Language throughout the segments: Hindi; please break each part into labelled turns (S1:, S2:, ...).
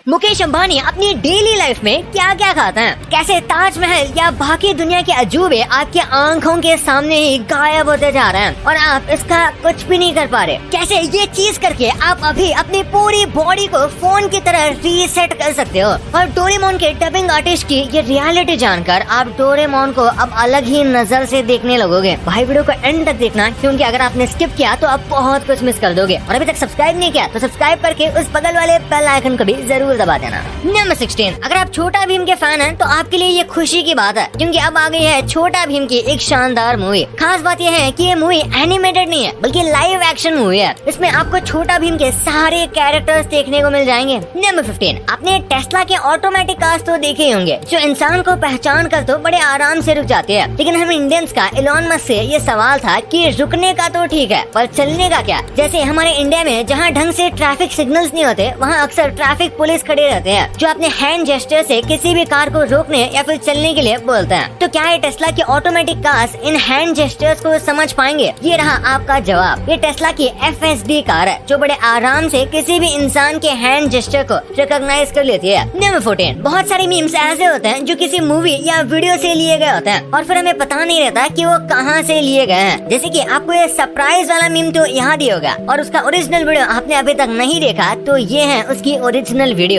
S1: मुकेश अंबानी अपनी डेली लाइफ में क्या क्या खाते हैं, कैसे ताजमहल या बाकी दुनिया के अजूबे आपकी आंखों के सामने ही गायब होते जा रहे हैं और आप इसका कुछ भी नहीं कर पा रहे। कैसे ये चीज करके आप अभी अपनी पूरी बॉडी को फोन की तरह रीसेट कर सकते हो। और डोरेमोन के डबिंग आर्टिस्ट की ये रियलिटी जानकर आप डोरेमोन को अब अलग ही नजर से देखने लगोगे। भाई वीडियो को एंड तक देखना, क्योंकि अगर आपने स्किप किया तो आप बहुत कुछ मिस कर दोगे। और अभी तक सब्सक्राइब नहीं किया तो सब्सक्राइब करके उस बगल वाले बेल आइकन को भी जरूर दबा देना। नंबर 16, अगर आप छोटा भीम के फैन हैं तो आपके लिए ये खुशी की बात है, क्योंकि अब आ गई है छोटा भीम की एक शानदार मूवी। खास बात यह है कि ये मूवी एनिमेटेड नहीं है बल्कि लाइव एक्शन मूवी है। इसमें आपको छोटा भीम के सारे कैरेक्टर्स देखने को मिल जाएंगे। नंबर 15, आपने टेस्ला के ऑटोमेटिक कार्स तो देखे ही होंगे, जो इंसान को पहचान कर तो बड़े आराम से रुक जाते हैं। लेकिन हम इंडियंस का एलोन मस्क से ये सवाल था कि रुकने का तो ठीक है, पर चलने का क्या। जैसे हमारे इंडिया में जहाँ ढंग से ट्रैफिक सिग्नल्स नहीं होते, वहाँ अक्सर ट्रैफिक पुलिस खड़े रहते हैं, जो अपने हैंड जेस्चर से किसी भी कार को रोकने या फिर चलने के लिए बोलते हैं। तो क्या ये टेस्ला की automatic cars in hand gestures को समझ पाएंगे? ये रहा आपका जवाब। ये टेस्ला की FSD कार है, जो बड़े आराम से किसी भी इंसान के हैंड जेस्चर को रिकॉग्नाइज कर लेती है। नंबर 14, बहुत सारे मीम्स ऐसे होते हैं जो किसी मूवी या वीडियो से लिए गए होते हैं और फिर हमें पता नहीं रहता कि वो कहाँ से लिए गए हैं। जैसे कि आपको ये सरप्राइज वाला मीम तो यहाँ दिया होगा और उसका ओरिजिनल वीडियो आपने अभी तक नहीं देखा, तो ये है उसकी ओरिजिनल वीडियो।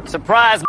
S2: Surprise!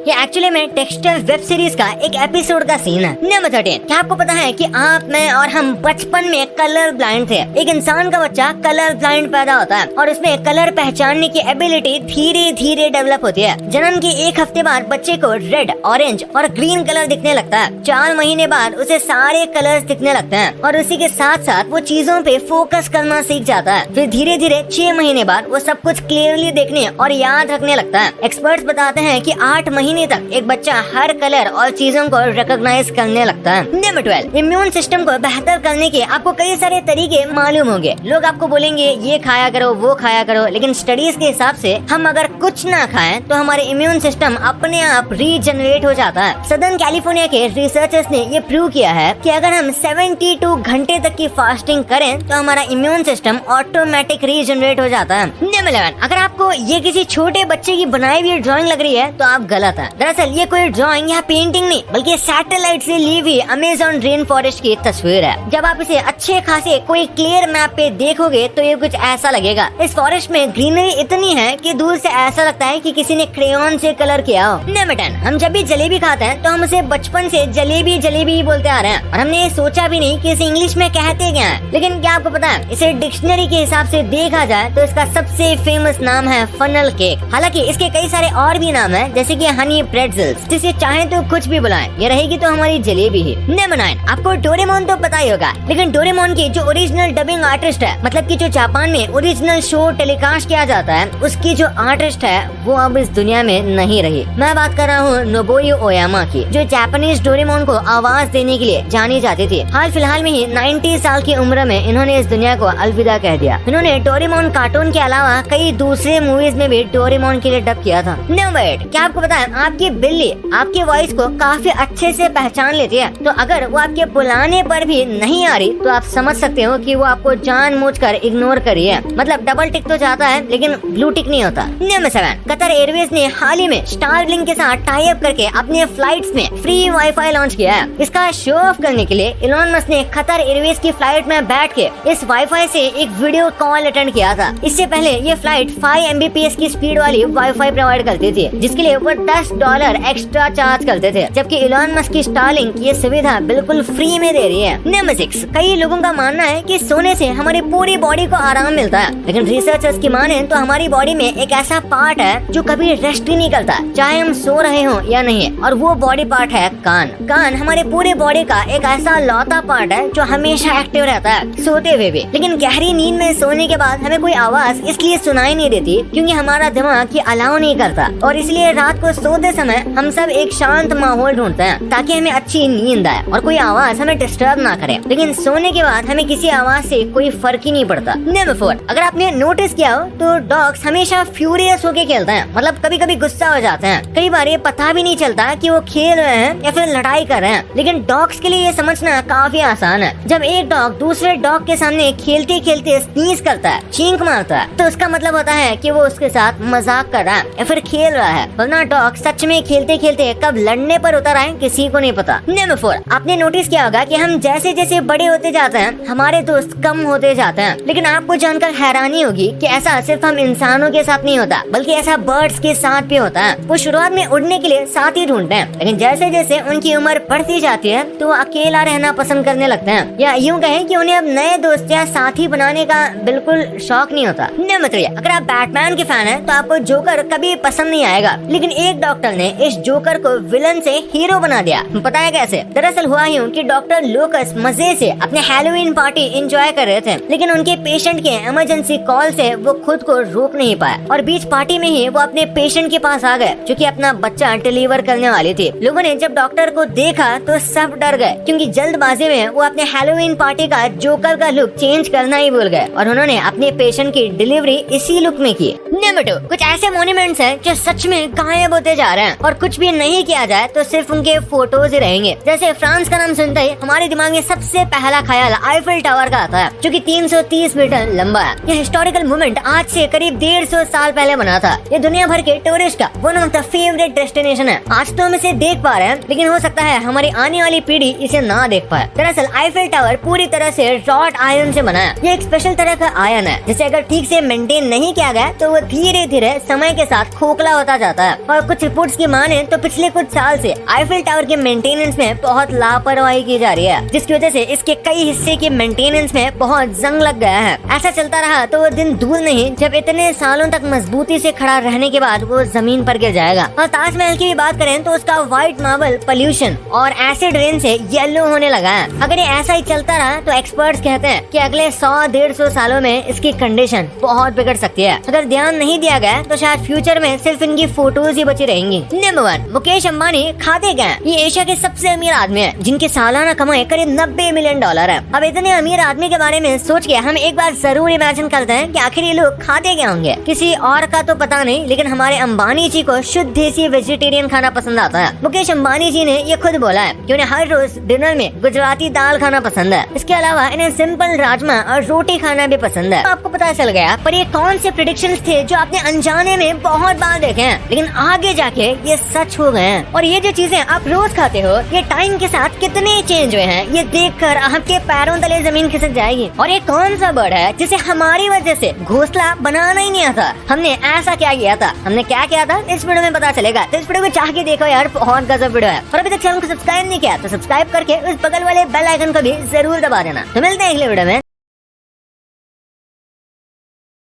S1: ये एक्चुअली में टेक्सटर वेब सीरीज का एक एपिसोड का सीन है। नंबर 13, क्या आपको पता है कि आप, मैं और हम बचपन में कलर ब्लाइंड थे। एक इंसान का बच्चा कलर ब्लाइंड पैदा होता है और उसमें कलर पहचानने की एबिलिटी धीरे धीरे डेवलप होती है। जन्म के एक हफ्ते बाद बच्चे को रेड, ऑरेंज और ग्रीन कलर दिखने लगता है। 4 महीने बाद उसे सारे कलर्स दिखने लगते हैं और उसी के साथ साथ वो चीजों पे फोकस करना सीख जाता है। फिर धीरे धीरे 6 महीने बाद वो सब कुछ क्लियरली देखने और याद रखने लगता है। एक्सपर्ट्स बताते हैं कि 8 महीने तक एक बच्चा हर कलर और चीजों को रिकॉग्नाइज करने लगता है। नंबर 12, इम्यून सिस्टम को बेहतर करने के आपको कई सारे तरीके मालूम होंगे। लोग आपको बोलेंगे ये खाया करो, वो खाया करो, लेकिन स्टडीज के हिसाब से हम अगर कुछ ना खाएं तो हमारे इम्यून सिस्टम अपने आप रीजनरेट हो जाता है। सदर्न कैलिफोर्निया के रिसर्चर्स ने ये प्रूव किया है कि अगर हम 72 घंटे तक की फास्टिंग करें तो हमारा इम्यून सिस्टम ऑटोमेटिक रीजनरेट हो जाता है। नंबर 11, अगर आपको ये किसी छोटे बच्चे की बनाई हुई ड्राइंग लग रही है तो आप गलत है। दरअसल ये कोई ड्राइंग या पेंटिंग नहीं बल्कि सैटेलाइट से ली हुई अमेज़न रेन फॉरेस्ट की तस्वीर है। जब आप इसे अच्छे खासे कोई क्लियर मैप पे देखोगे तो ये कुछ ऐसा लगेगा। इस फॉरेस्ट में ग्रीनरी इतनी है कि दूर से ऐसा लगता है कि किसी ने क्रेयॉन से कलर किया हो। नंबर 10, हम जब भी जलेबी खाते हैं तो हम उसे बचपन से जलेबी जलेबी ही बोलते आ रहे हैं और हमने ये सोचा भी नहीं कि इसे इंग्लिश में कहते क्या है। लेकिन क्या आपको पता है, इसे डिक्शनरी के हिसाब से देखा जाए तो इसका सबसे फेमस नाम है फनल केक। हालांकि इसके कई सारे और भी नाम है, जैसे कि हनी प्रेट्ज़ल्स, जिसे चाहे तो कुछ भी बुलाएं, ये रहेगी तो हमारी जलेबी ही। नंबर 9, आपको डोरेमोन तो पता ही होगा, लेकिन डोरेमोन की जो ओरिजिनल डबिंग आर्टिस्ट है, मतलब कि जो जापान में ओरिजिनल शो टेलीकास्ट किया जाता है, उसकी जो आर्टिस्ट है वो अब इस दुनिया में नहीं रही। मैं बात कर रहा हूँ नोबुयो ओयामा की, जो जापानीज डोरेमोन को आवाज देने के लिए जानी जाती थी। हाल फिलहाल में ही 90 साल की उम्र में इन्होंने इस दुनिया को अलविदा कह दिया। इन्होंने डोरेमोन कार्टून के अलावा कई दूसरे मूवीज में भी डोरेमोन के लिए डब किया था। नंबर 8, क्या आपको पता है आपकी बिल्ली आपके वॉइस को काफी अच्छे से पहचान लेती है। तो अगर वो आपके बुलाने पर भी नहीं आ रही तो आप समझ सकते हो कि वो आपको जानबूझकर इग्नोर कर रही है। मतलब डबल टिक तो जाता है लेकिन ब्लू टिक नहीं होता। नंबर 7, कतर एयरवेज ने हाल ही में स्टारलिंक के साथ टाई अप करके अपने फ्लाइट्स में फ्री वाईफाई लॉन्च किया है। इसका शो ऑफ करने के लिए इलोन मस्क ने कतर एयरवेज की फ्लाइट में बैठ के इस वाईफाई से एक वीडियो कॉल अटेंड किया था। इससे पहले ये फ्लाइट 5 Mbps की स्पीड वाली वाईफाई प्रोवाइड करती थी, जिसके लिए वो $10 एक्स्ट्रा चार्ज करते थे, जबकि इलोन मस्क की स्टारलिंक ये सुविधा बिल्कुल फ्री में दे रही है। नंबर 6, कई लोगों का मानना है कि सोने से हमारी पूरी बॉडी को आराम मिलता है, लेकिन रिसर्चर्स की माने तो हमारी बॉडी में एक ऐसा पार्ट है जो कभी रेस्ट ही नहीं करता, चाहे हम सो रहे हो या नहीं, और वो बॉडी पार्ट है कान। कान हमारे पूरे बॉडी का एक ऐसा लौता पार्ट है जो हमेशा एक्टिव रहता है, सोते हुए भी। लेकिन गहरी नींद में सोने के बाद हमें कोई आवाज इसलिए सुनाई नहीं देती क्योंकि हमारा दिमाग ये अलाउ नहीं करता, और इसलिए रात को सोते समय हम सब एक शांत माहौल ढूंढते हैं ताकि हमें अच्छी नींद आए और कोई आवाज हमें डिस्टर्ब ना करे, लेकिन सोने के बाद हमें किसी आवाज से कोई फर्क ही नहीं पड़ता। नंबर 4, अगर आपने नोटिस किया हो तो डॉग्स हमेशा फ्यूरियस होके खेलते हैं, मतलब कभी कभी गुस्सा हो जाते हैं। कई बार ये पता भी नहीं चलता कि वो खेल रहे हैं या फिर लड़ाई कर रहे हैं, लेकिन डॉग्स के लिए ये समझना काफी आसान है। जब एक डॉग दूसरे डॉग के सामने खेलते खेलते स्नीज करता है, चींक मारता है, तो उसका मतलब होता है कि वो उसके साथ मजाक कर रहा है या फिर खेल रहा है, वरना डॉग सच में खेलते खेलते कब लड़ने पर उतर आए किसी को नहीं पता। नंबर 4, आपने नोटिस किया होगा कि हम जैसे जैसे बड़े होते जाते हैं हमारे दोस्त कम होते जाते हैं, लेकिन आपको जानकर हैरानी होगी कि ऐसा सिर्फ हम इंसानों के साथ नहीं होता, बल्कि ऐसा बर्ड्स के साथ भी होता है। वो शुरुआत में उड़ने के लिए साथी ढूंढते हैं, लेकिन जैसे जैसे उनकी उम्र बढ़ती जाती है तो वो अकेला रहना पसंद करने लगते हैं, या यूँ कहें कि उन्हें अब नए दोस्त या साथी बनाने का बिल्कुल शौक नहीं होता। नंबर 3, अगर आप बैटमैन के फैन हैं तो आपको जोकर कभी पसंद नहीं आएगा, लेकिन एक डॉक्टर ने इस जोकर को विलन से हीरो बना दिया। पता है कैसे? दरअसल हुआ यूँ कि डॉक्टर लूकस मजे से अपने हैलोवीन पार्टी एंजॉय कर रहे थे, लेकिन उनके पेशेंट के इमरजेंसी कॉल से वो खुद को रोक नहीं पाए और बीच पार्टी में ही वो अपने पेशेंट के पास आ गए जो कि अपना बच्चा डिलीवर करने वाली थी। लोगों ने जब डॉक्टर को देखा तो सब डर गए, क्योंकि जल्दबाजी में वो अपने हैलोवीन पार्टी का जोकर का लुक चेंज करना ही भूल गए और उन्होंने अपने पेशेंट की डिलीवरी इसी लुक में की। नंबर 2, कुछ ऐसे मॉन्यूमेंट्स हैं जो सच में गायब होते जा रहे हैं और कुछ भी नहीं किया जाए तो सिर्फ उनके फोटोज ही रहेंगे। जैसे फ्रांस का नाम सुनते ही हमारे दिमाग में सबसे पहला ख्याल आईफिल टावर का आता है, जो कि 330 मीटर लंबा है। यह हिस्टोरिकल मूवमेंट आज से करीब 150 साल पहले बना था। ये दुनिया भर के टूरिस्ट का one of the favourite destination है। आज तो हम इसे देख पा रहे हैं, लेकिन हो सकता है हमारी आने वाली पीढ़ी इसे ना देख पाए। दरअसल आईफिल टावर पूरी तरह से रॉड आयरन से बना है। ये एक स्पेशल तरह का आयरन है जिसे अगर ठीक से मेंटेन नहीं किया गया तो वो धीरे धीरे समय के साथ खोखला होता जाता है। और कुछ रिपोर्ट्स की माने तो पिछले कुछ साल से आईफिल टावर के मेंटेनेंस में बहुत लापरवाही की जा रही है, जिसकी वजह से इसके कई हिस्से की मेंटेनेंस में बहुत जंग लग गया है। ऐसा चलता रहा तो वो दिन दूर नहीं जब इतने सालों तक मजबूती से खड़ा रहने के बाद वो जमीन पर गिर जाएगा। और ताजमहल की भी बात करें तो उसका व्हाइट मार्बल पोल्यूशन और एसिड रेन से येलो होने लगा है। अगर ये ऐसा ही चलता रहा तो एक्सपर्ट्स कहते हैं कि अगले 100-150 सालों में इसकी कंडीशन बहुत बिगड़ सकती है। अगर ध्यान नहीं दिया गया तो शायद फ्यूचर में सिर्फ इनकी फोटोज ही बची रहेंगी। नंबर 1, मुकेश अंबानी खाते क्या हैं? ये एशिया के सबसे अमीर आदमी है जिनकी सालाना कमाई करीब $90 मिलियन है। अब इतने अमीर आदमी के बारे में सोच के हम एक बार जरूर इमेजिन करते हैं कि आखिर ये लोग खाते क्या होंगे। किसी और का तो पता नहीं, लेकिन हमारे अंबानी जी को शुद्ध देसी वेजिटेरियन खाना पसंद आता है। मुकेश अंबानी जी ने ये खुद बोला है कि उन्हें हर रोज डिनर में गुजराती दाल खाना पसंद है। इसके अलावा इन्हें सिंपल राजमा और रोटी खाना भी पसंद है। आपको पता चल गया, पर ये कौन से प्रेडिक्शंस थे जो आपने अनजाने में बहुत बार देखे हैं, लेकिन आगे जाके ये सच हो गए हैं। और ये जो चीजें आप रोज खाते हो ये टाइम के साथ कितने चेंज हुए हैं ये देखकर आपके पैरों तले जमीन खिसक जाएगी। और ये कौन सा बर्ड है जिसे हमारी वजह से घोंसला बनाना ही नहीं आता? हमने ऐसा क्या किया था, हमने क्या किया था, इस वीडियो में पता चलेगा। तो इस वीडियो को चाह के देखो यार, बहुत गजब वीडियो है। और अभी तक चैनल को सब्सक्राइब नहीं किया तो सब्सक्राइब करके उस बगल वाले बेल आइकन को भी जरूर दबा देना। तो मिलते हैं अगले वीडियो में।